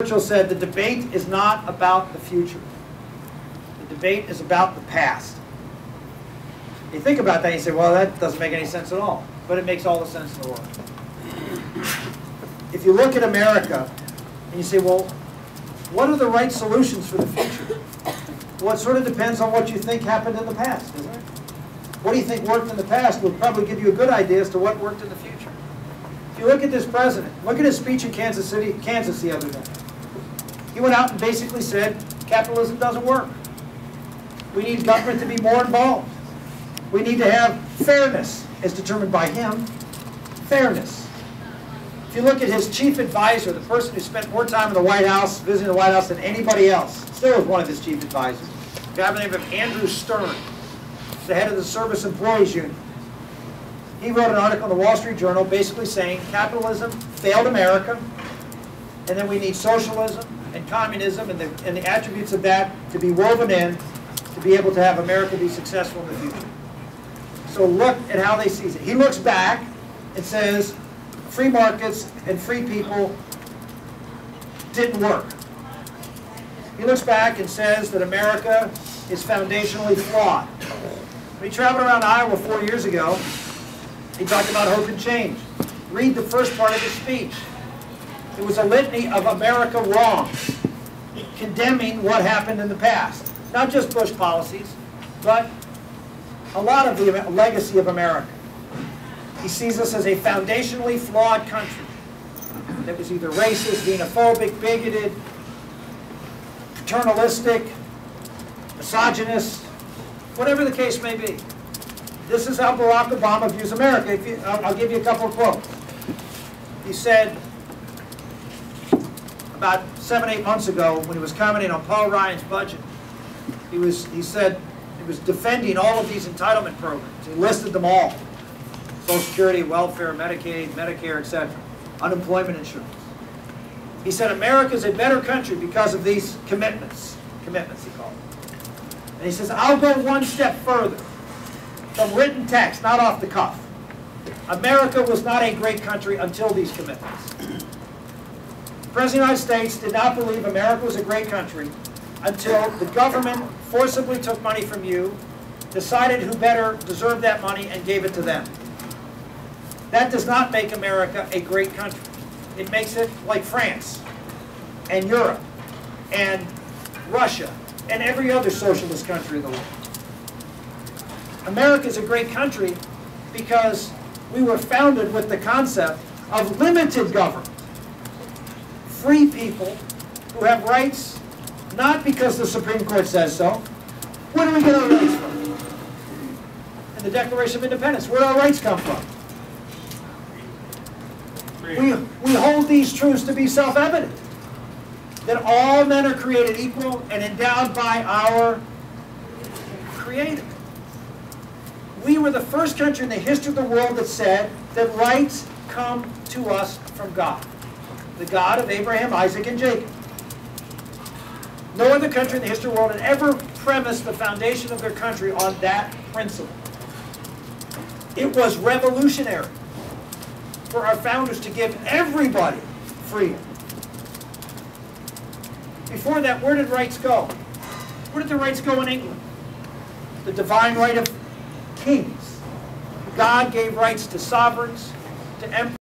Churchill said, the debate is not about the future. The debate is about the past. You think about that and you say, well, that doesn't make any sense at all. But it makes all the sense in the world. If you look at America and you say, well, what are the right solutions for the future? Well, it sort of depends on what you think happened in the past, doesn't it? What do you think worked in the past will probably give you a good idea as to what worked in the future. If you look at this president, look at his speech in Kansas City, Kansas the other day. He went out and basically said, capitalism doesn't work. We need government to be more involved. We need to have fairness, as determined by him. Fairness. If you look at his chief advisor, the person who spent more time in the White House, visiting the White House than anybody else, still is one of his chief advisors, a guy by the name of Andrew Stern, the head of the Service Employees Union. He wrote an article in the Wall Street Journal basically saying capitalism failed America, and then we need socialism and communism and the attributes of that to be woven in to be able to have America be successful in the future. So look at how they see it. He looks back and says free markets and free people didn't work. He looks back and says that America is foundationally flawed. When he traveled around Iowa 4 years ago, he talked about hope and change. Read the first part of his speech. It was a litany of America wrong, condemning what happened in the past. Not just Bush policies, but a lot of the legacy of America. He sees us as a foundationally flawed country that was either racist, xenophobic, bigoted, paternalistic, misogynist, whatever the case may be. This is how Barack Obama views America. I'll give you a couple of quotes. He said about 7 or 8 months ago when he was commenting on Paul Ryan's budget, he said he was defending all of these entitlement programs. He listed them all. Social Security, welfare, Medicaid, Medicare, etc. Unemployment insurance. He said America is a better country because of these commitments. Commitments, he called them. And he says, I'll go one step further. From written text, not off the cuff. America was not a great country until these commitments. The President of the United States did not believe America was a great country until the government forcibly took money from you, decided who better deserved that money, and gave it to them. That does not make America a great country. It makes it like France and Europe and Russia and every other socialist country in the world. America is a great country because we were founded with the concept of limited government. Free people who have rights, not because the Supreme Court says so. Where do we get our rights from? In the Declaration of Independence. Where do our rights come from? We hold these truths to be self-evident. That all men are created equal and endowed by our Creator. We were the first country in the history of the world that said that rights come to us from God. The God of Abraham, Isaac, and Jacob. No other country in the history of the world had ever premised the foundation of their country on that principle. It was revolutionary for our founders to give everybody freedom. Before that, where did rights go? Where did the rights go in England? The divine right of kings. God gave rights to sovereigns, to emperors.